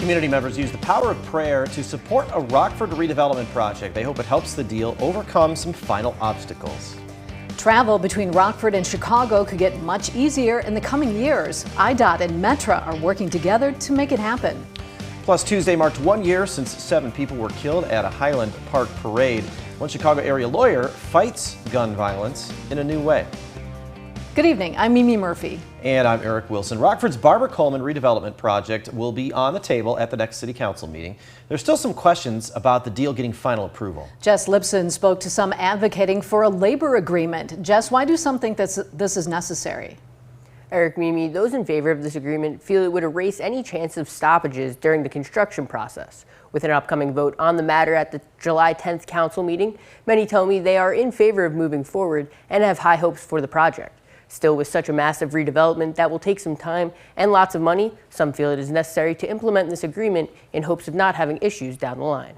community members use the power of prayer to support a Rockford redevelopment project. They hope it helps the deal overcome some final obstacles. Travel between Rockford and Chicago could get much easier in the coming years. IDOT and Metra are working together to make it happen. Plus, Tuesday marked 1 year since 7 people were killed at a Highland Park parade. One Chicago area lawyer fights gun violence in a new way. Good evening, I'm Mimi Murphy. And I'm Eric Wilson. Rockford's Barbara Coleman redevelopment project will be on the table at the next city council meeting. There's still some questions about the deal getting final approval. Jess Lipson spoke to some advocating for a labor agreement. Jess, why do some think this is necessary? Eric, Mimi, those in favor of this agreement feel it would erase any chance of stoppages during the construction process. With an upcoming vote on the matter at the July 10th council meeting, many tell me they are in favor of moving forward and have high hopes for the project. Still, with such a massive redevelopment that will take some time and lots of money, some feel it is necessary to implement this agreement in hopes of not having issues down the line.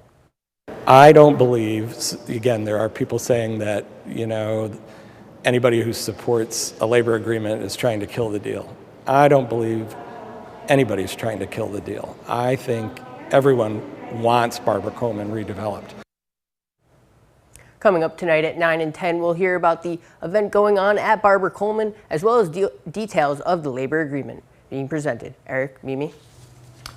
I don't believe, again, there are people saying that, anybody who supports a labor agreement is trying to kill the deal. I don't believe anybody's trying to kill the deal. I think everyone wants Barbara Coleman redeveloped. Coming up tonight at 9 and 10, we'll hear about the event going on at Barbara Coleman, as well as details of the labor agreement being presented. Eric, Mimi.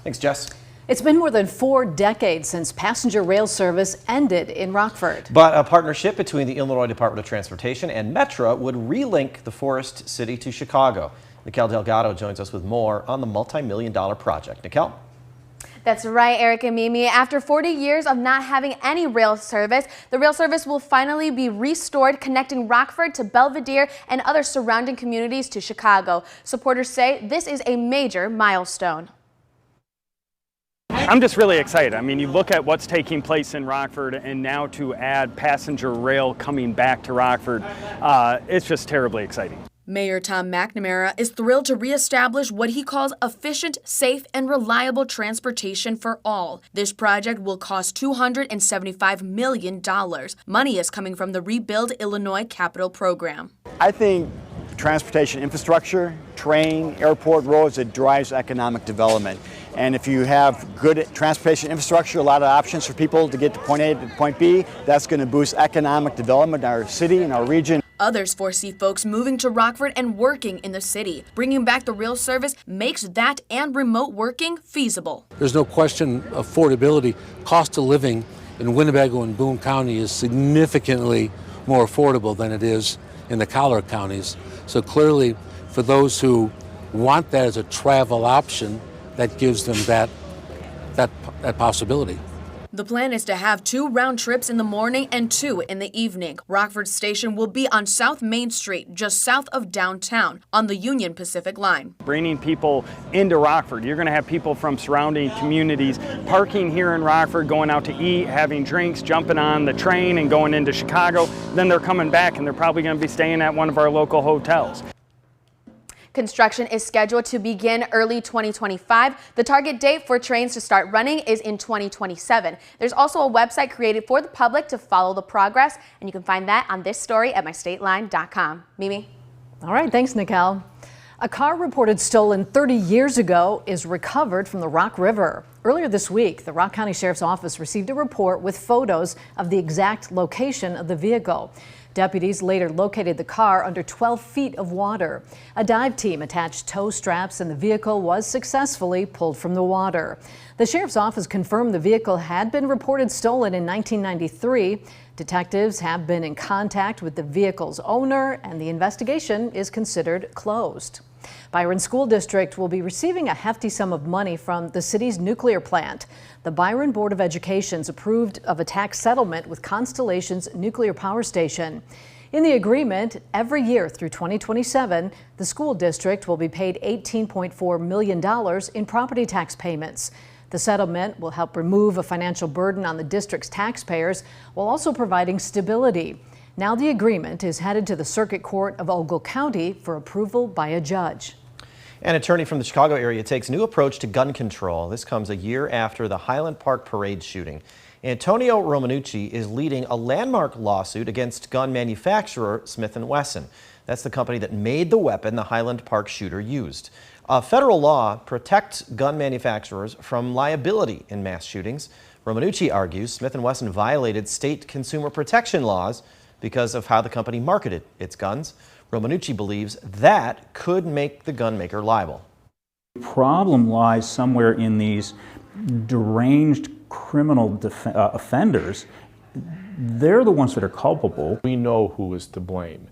Thanks, Jess. It's been more than 4 decades since passenger rail service ended in Rockford. But a partnership between the Illinois Department of Transportation and Metra would relink the Forest City to Chicago. Nikel Delgado joins us with more on the multi-million-dollar project. Nikel? That's right, Eric and Mimi. After 40 years of not having any rail service, the rail service will finally be restored, connecting Rockford to Belvedere and other surrounding communities to Chicago. Supporters say this is a major milestone. I'm just really excited. I mean, you look at what's taking place in Rockford, and now to add passenger rail coming back to Rockford, it's just terribly exciting. Mayor Tom McNamara is thrilled to reestablish what he calls efficient, safe, and reliable transportation for all. This project will cost $275 million. Money is coming from the Rebuild Illinois Capital Program. I think transportation infrastructure, train, airport, roads, it drives economic development. And if you have good transportation infrastructure, a lot of options for people to get to point A to point B, that's going to boost economic development in our city and our region. Others foresee folks moving to Rockford and working in the city. Bringing back the rail service makes that and remote working feasible. There's no question affordability. Cost of living in Winnebago and Boone County is significantly more affordable than it is in the collar counties. So clearly, for those who want that as a travel option, that gives them that possibility. The plan is to have 2 round trips in the morning and 2 in the evening. Rockford Station will be on South Main Street, just south of downtown, on the Union Pacific Line. Bringing people into Rockford, you're going to have people from surrounding communities parking here in Rockford, going out to eat, having drinks, jumping on the train and going into Chicago. Then they're coming back and they're probably going to be staying at one of our local hotels. Construction is scheduled to begin early 2025. The target date for trains to start running is in 2027. There's also a website created for the public to follow the progress, and you can find that on this story at mystateline.com. Mimi? All right, thanks, Nikel. A car reported stolen 30 years ago is recovered from the Rock River. Earlier this week, the Rock County Sheriff's Office received a report with photos of the exact location of the vehicle. Deputies later located the car under 12 feet of water. A dive team attached tow straps and the vehicle was successfully pulled from the water. The Sheriff's Office confirmed the vehicle had been reported stolen in 1993. Detectives have been in contact with the vehicle's owner and the investigation is considered closed. Byron School District will be receiving a hefty sum of money from the city's nuclear plant. The Byron Board of Education's approved of a tax settlement with Constellation's nuclear power station. In the agreement, every year through 2027, the school district will be paid $18.4 million in property tax payments. The settlement will help remove a financial burden on the district's taxpayers while also providing stability. Now the agreement is headed to the Circuit Court of Ogle County for approval by a judge. An attorney from the Chicago area takes new approach to gun control. This comes a year after the Highland Park parade shooting. Antonio Romanucci is leading a landmark lawsuit against gun manufacturer Smith & Wesson. That's the company that made the weapon the Highland Park shooter used. A federal law protects gun manufacturers from liability in mass shootings. Romanucci argues Smith & Wesson violated state consumer protection laws because of how the company marketed its guns. Romanucci believes that could make the gun maker liable. The problem lies somewhere in these deranged criminal offenders. They're the ones that are culpable. We know who is to blame,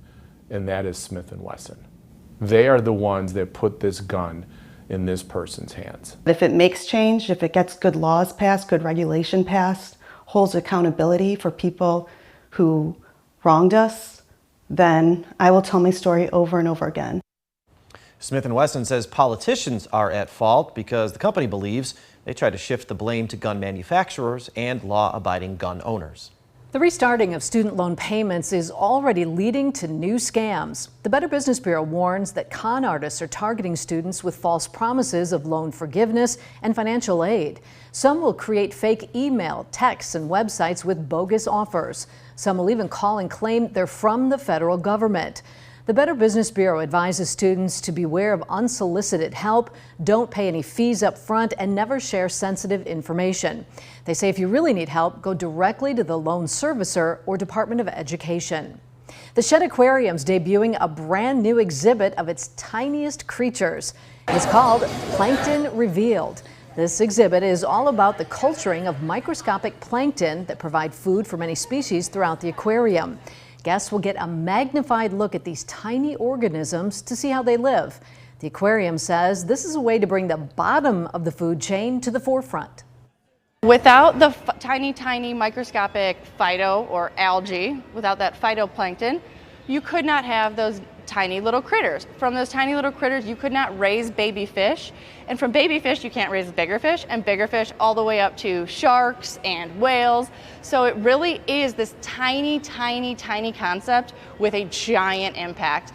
and that is Smith & Wesson. They are the ones that put this gun in this person's hands. If it makes change, if it gets good laws passed, good regulation passed, holds accountability for people who wronged us, then I will tell my story over and over again. Smith & Wesson says politicians are at fault because the company believes they try to shift the blame to gun manufacturers and law-abiding gun owners. The restarting of student loan payments is already leading to new scams. The Better Business Bureau warns that con artists are targeting students with false promises of loan forgiveness and financial aid. Some will create fake email, texts, and websites with bogus offers. Some will even call and claim they're from the federal government. The Better Business Bureau advises students to beware of unsolicited help, don't pay any fees up front, and never share sensitive information. They say if you really need help, go directly to the loan servicer or Department of Education. The Shed Aquarium's debuting a brand new exhibit of its tiniest creatures. It's called Plankton Revealed. This exhibit is all about the culturing of microscopic plankton that provide food for many species throughout the aquarium. Guests will get a magnified look at these tiny organisms to see how they live. The aquarium says this is a way to bring the bottom of the food chain to the forefront. Without the tiny microscopic phyto or algae, without that phytoplankton, you could not have those tiny little critters. From those tiny little critters, you could not raise baby fish. And from baby fish, you can't raise bigger fish, and bigger fish all the way up to sharks and whales. So it really is this tiny concept with a giant impact.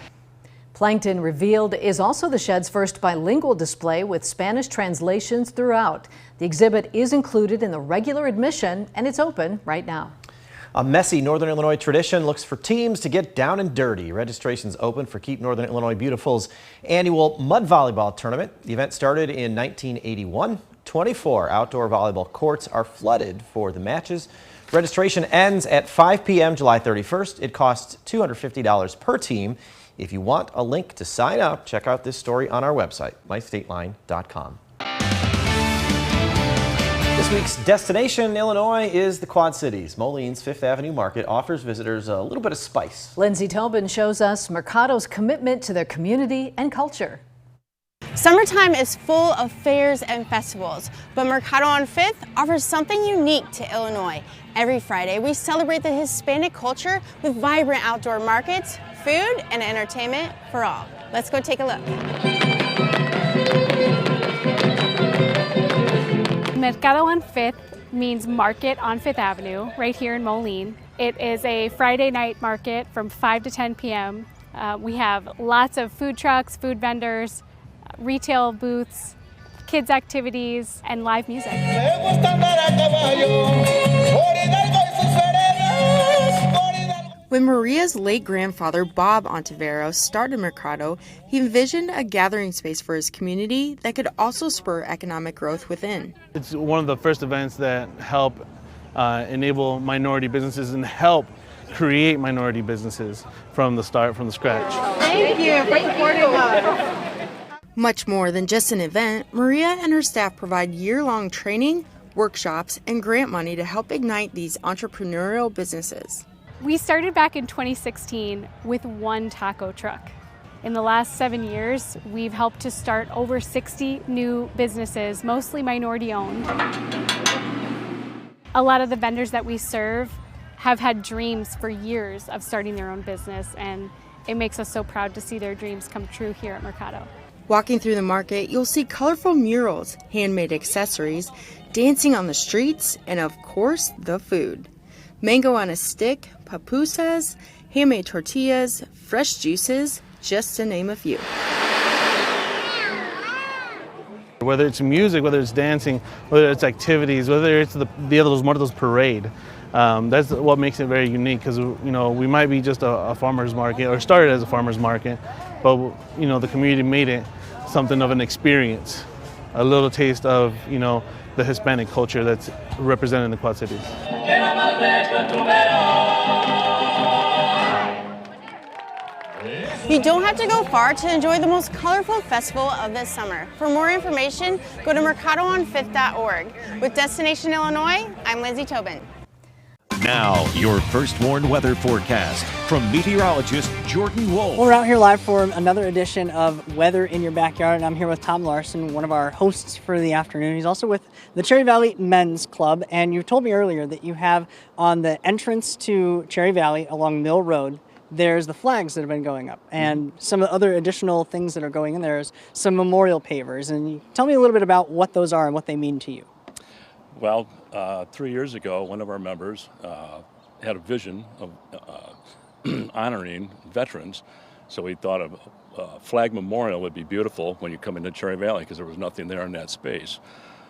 Plankton Revealed is also the Shed's first bilingual display with Spanish translations throughout. The exhibit is included in the regular admission, and it's open right now. A messy Northern Illinois tradition looks for teams to get down and dirty. Registration's open for Keep Northern Illinois Beautiful's annual mud volleyball tournament. The event started in 1981. 24 outdoor volleyball courts are flooded for the matches. Registration ends at 5 p.m. July 31st. It costs $250 per team. If you want a link to sign up, check out this story on our website, mystateline.com. This week's destination in Illinois is the Quad Cities. Moline's Fifth Avenue Market offers visitors a little bit of spice. Lindsay Tobin shows us Mercado's commitment to their community and culture. Summertime is full of fairs and festivals, but Mercado on 5th offers something unique to Illinois. Every Friday, we celebrate the Hispanic culture with vibrant outdoor markets, food, and entertainment for all. Let's go take a look. Mercado on 5th means market on 5th Avenue, right here in Moline. It is a Friday night market from 5 to 10 p.m. We have lots of food trucks, food vendors, retail booths, kids activities, and live music. When Maria's late grandfather, Bob Ontiveros, started Mercado, he envisioned a gathering space for his community that could also spur economic growth within. It's one of the first events that help enable minority businesses and help create minority businesses from the start, from the scratch. Thank you for supporting us. Much more than just an event, Maria and her staff provide year-long training, workshops, and grant money to help ignite these entrepreneurial businesses. We started back in 2016 with one taco truck. In the last 7 years, we've helped to start over 60 new businesses, mostly minority-owned. A lot of the vendors that we serve have had dreams for years of starting their own business, and it makes us so proud to see their dreams come true here at Mercado. Walking through the market, you'll see colorful murals, handmade accessories, dancing on the streets, and of course, the food. Mango on a stick, pupusas, handmade tortillas, fresh juices, just to name a few. Whether it's music, whether it's dancing, whether it's activities, whether it's the Dia de los Muertos parade. That's what makes it very unique, because we might be just a farmer's market, or started as a farmer's market, but the community made it something of an experience, a little taste of the Hispanic culture that's represented in the Quad Cities. You don't have to go far to enjoy the most colorful festival of this summer. For more information, go to mercadoonfifth.org. With Destination Illinois, I'm Lindsay Tobin. Now, your first warned weather forecast from meteorologist Jordan Wolf. Well, we're out here live for another edition of Weather in Your Backyard, and I'm here with Tom Larson, one of our hosts for the afternoon. He's also with the Cherry Valley Men's Club, and you told me earlier that you have on the entrance to Cherry Valley along Mill Road, there's the flags that have been going up, and some of the other additional things that are going in there is some memorial pavers. And you tell me a little bit about what those are and what they mean to you. Well, 3 years ago, one of our members had a vision of honoring veterans, so we thought a flag memorial would be beautiful when you come into Cherry Valley, because there was nothing there in that space.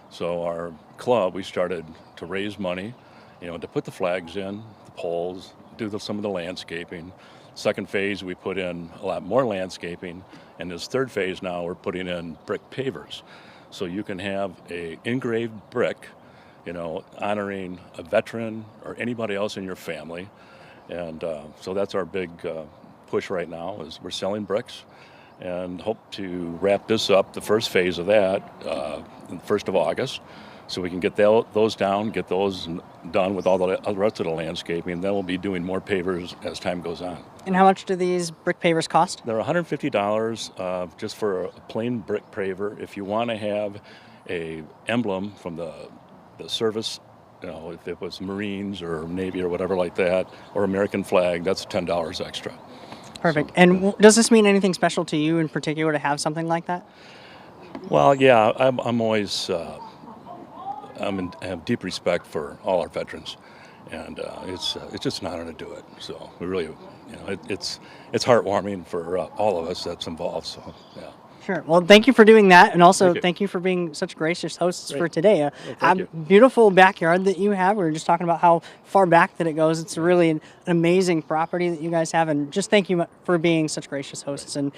So our club, we started to raise money, to put the flags in, the poles, do some of the landscaping. Second phase, we put in a lot more landscaping, and this third phase now we're putting in brick pavers. So you can have a engraved brick, honoring a veteran or anybody else in your family. And so that's our big push right now, is we're selling bricks, and hope to wrap this up, the first phase of that, the 1st of August. So we can get those down, get those done with all the rest of the landscaping. Then we'll be doing more pavers as time goes on. And how much do these brick pavers cost? They're $150 just for a plain brick paver. If you want to have a emblem from the service, if it was Marines or Navy or whatever like that, or American flag, that's $10 extra. Perfect. And does this mean anything special to you in particular to have something like that? Well, yeah, I'm always... I have deep respect for all our veterans, and it's just an honor to do it. So we really, it's heartwarming for all of us that's involved. So yeah. Sure. Well, thank you for doing that, and also thank you for being such gracious hosts for today. A beautiful backyard that you have. We were just talking about how far back that it goes. It's really an amazing property that you guys have, and just thank you for being such gracious hosts and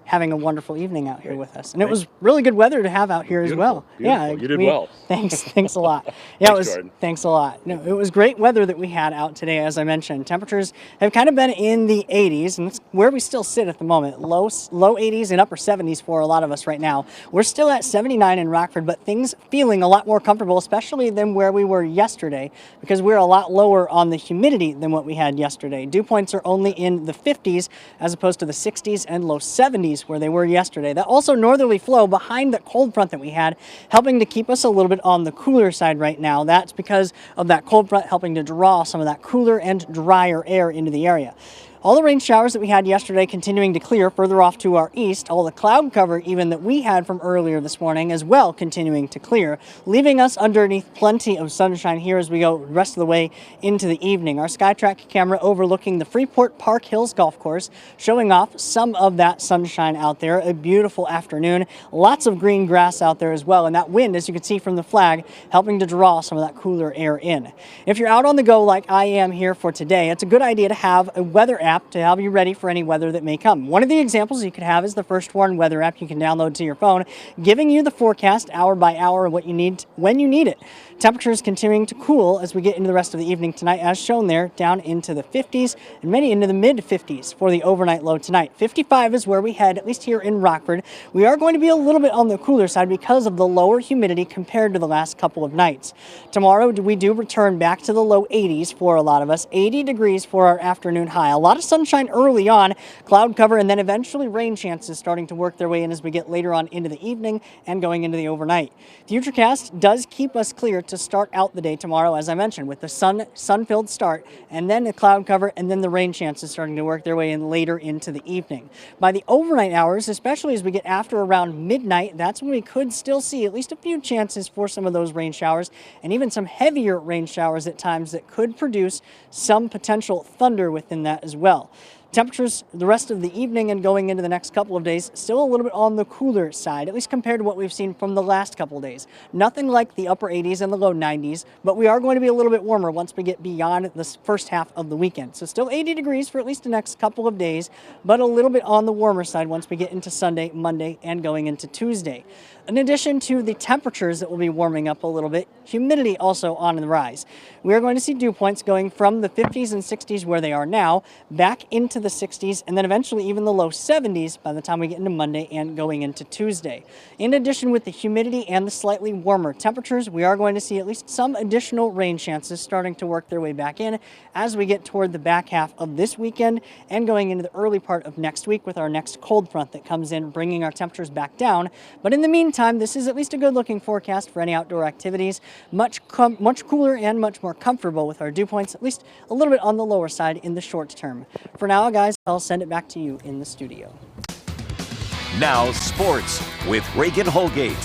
having a wonderful evening out here with us. And it was really good weather to have out here as well. Beautiful. Yeah, you did well. Thanks a lot. Yeah, thanks a lot. No, it was great weather that we had out today, as I mentioned. Temperatures have kind of been in the 80s, and that's where we still sit at the moment. Low 80s and upper 70s for a lot of us right now. We're still at 79 in Rockford, but things feeling a lot more comfortable, especially than where we were yesterday, because we're a lot lower on the humidity than what we had yesterday. Dew points are only in the 50s as opposed to the 60s and low 70s where they were yesterday. That also northerly flow behind the cold front that we had, helping to keep us a little bit on the cooler side right now. That's because of that cold front helping to draw some of that cooler and drier air into the area. All the rain showers that we had yesterday continuing to clear further off to our east. All the cloud cover even that we had from earlier this morning as well continuing to clear, leaving us underneath plenty of sunshine here as we go the rest of the way into the evening. Our SkyTrack camera overlooking the Freeport Park Hills Golf Course, showing off some of that sunshine out there. A beautiful afternoon. Lots of green grass out there as well. And that wind, as you can see from the flag, helping to draw some of that cooler air in. If you're out on the go like I am here for today, it's a good idea to have a weather app to have you ready for any weather that may come. One of the examples you could have is the First Warn weather app you can download to your phone, giving you the forecast hour by hour what you need when you need it. Temperatures continuing to cool as we get into the rest of the evening tonight, as shown there, down into the 50s and many into the mid 50s for the overnight low tonight. 55 is where we head, at least here in Rockford. We are going to be a little bit on the cooler side because of the lower humidity compared to the last couple of nights. Tomorrow we do return back to the low 80s for a lot of us, 80 degrees for our afternoon high. A lot of sunshine early on, cloud cover, and then eventually rain chances starting to work their way in as we get later on into the evening and going into the overnight. Futurecast does keep us clear to start out the day tomorrow, as I mentioned, with the sun-filled start, and then the cloud cover, and then the rain chances starting to work their way in later into the evening. By the overnight hours, especially as we get after around midnight, that's when we could still see at least a few chances for some of those rain showers, and even some heavier rain showers at times that could produce some potential thunder within that as well. Temperatures the rest of the evening and going into the next couple of days still a little bit on the cooler side, at least compared to what we've seen from the last couple of days. Nothing like the upper 80s and the low 90s, but we are going to be a little bit warmer once we get beyond this first half of the weekend. So still 80 degrees for at least the next couple of days, but a little bit on the warmer side once we get into Sunday, Monday, and going into Tuesday. In addition to the temperatures that will be warming up a little bit, humidity also on the rise. We are going to see dew points going from the 50s and 60s where they are now, back into the 60s, and then eventually even the low 70s by the time we get into Monday and going into Tuesday. In addition, with the humidity and the slightly warmer temperatures, we are going to see at least some additional rain chances starting to work their way back in as we get toward the back half of this weekend and going into the early part of next week with our next cold front that comes in, bringing our temperatures back down. But in the meantime, this is at least a good-looking forecast for any outdoor activities. Much cooler and much more comfortable with our dew points, at least a little bit on the lower side in the short term. For now, guys, I'll send it back to you in the studio. Now sports with Reagan Holgate.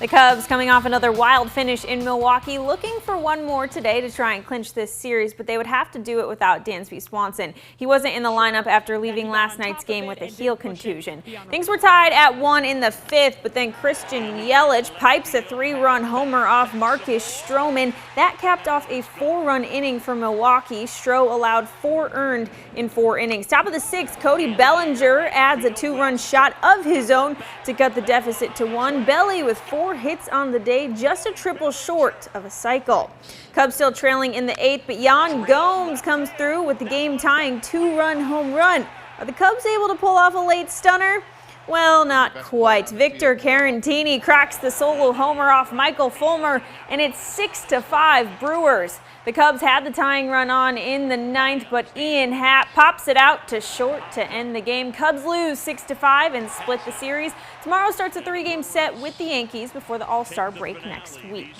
The Cubs coming off another wild finish in Milwaukee, looking for one more today to try and clinch this series, but they would have to do it without Dansby Swanson. He wasn't in the lineup after leaving last night's game with a heel contusion. Things were tied at 1 in the 5th, but then Christian Yelich pipes a 3-run homer off Marcus Stroman. That capped off a 4-run inning for Milwaukee. Stroh allowed 4 earned in 4 innings. Top of the 6th, Cody Bellinger adds a 2-run shot of his own to cut the deficit to 1. Belly with 4 hits on the day, just a triple short of a cycle. Cubs still trailing in the 8th, but Yan Gomes comes through with the game-tying 2-run home run. Are the Cubs able to pull off a late stunner? Well, not quite. Victor Carantini cracks the solo homer off Michael Fulmer, and it's 6-5 Brewers. The Cubs had the tying run on in the 9th, but Ian Happ pops it out to short to end the game. Cubs lose 6-5 and split the series. Tomorrow starts a 3-game set with the Yankees before the All-Star break next week.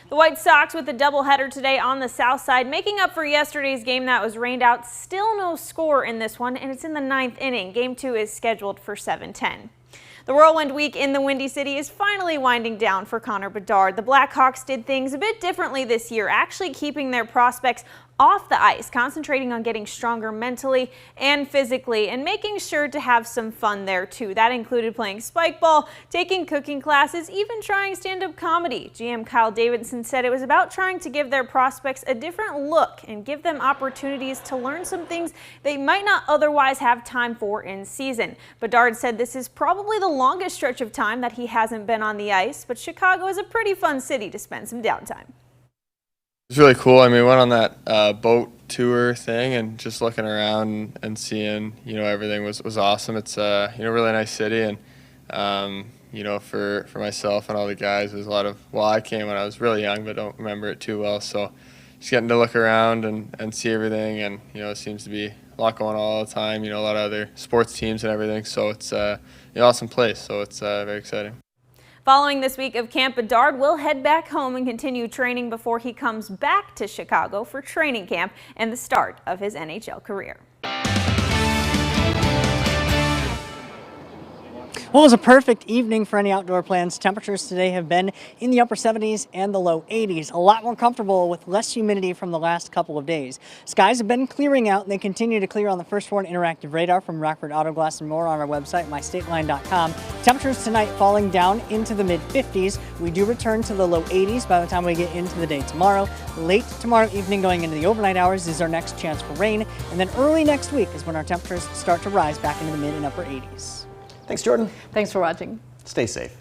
The White Sox with a doubleheader today on the south side, making up for yesterday's game that was rained out. Still no score in this one, and it's in the 9th inning. Game 2 is scheduled for 7:10. The whirlwind week in the Windy City is finally winding down for Connor Bedard. The Blackhawks did things a bit differently this year, actually keeping their prospects off the ice, concentrating on getting stronger mentally and physically, and making sure to have some fun there too. That included playing spike ball, taking cooking classes, even trying stand-up comedy. GM Kyle Davidson said it was about trying to give their prospects a different look and give them opportunities to learn some things they might not otherwise have time for in season. Bedard said this is probably the longest stretch of time that he hasn't been on the ice, but Chicago is a pretty fun city to spend some downtime. It's really cool. I mean, we went on that boat tour thing and just looking around and seeing, everything was awesome. It's really nice city, and for myself and all the guys, there's a lot of, I came when I was really young, but don't remember it too well. So just getting to look around and see everything, and it seems to be a lot going on all the time. A lot of other sports teams and everything. So it's an awesome place. So it's very exciting. Following this week of camp, Bedard will head back home and continue training before he comes back to Chicago for training camp and the start of his NHL career. Well, it was a perfect evening for any outdoor plans. Temperatures today have been in the upper 70s and the low 80s. A lot more comfortable with less humidity from the last couple of days. Skies have been clearing out, and they continue to clear on the First Warn Interactive Radar from Rockford Auto Glass and more on our website, mystateline.com. Temperatures tonight falling down into the mid-50s. We do return to the low 80s by the time we get into the day tomorrow. Late tomorrow evening going into the overnight hours is our next chance for rain. And then early next week is when our temperatures start to rise back into the mid and upper 80s. Thanks, Jordan. Thanks for watching. Stay safe.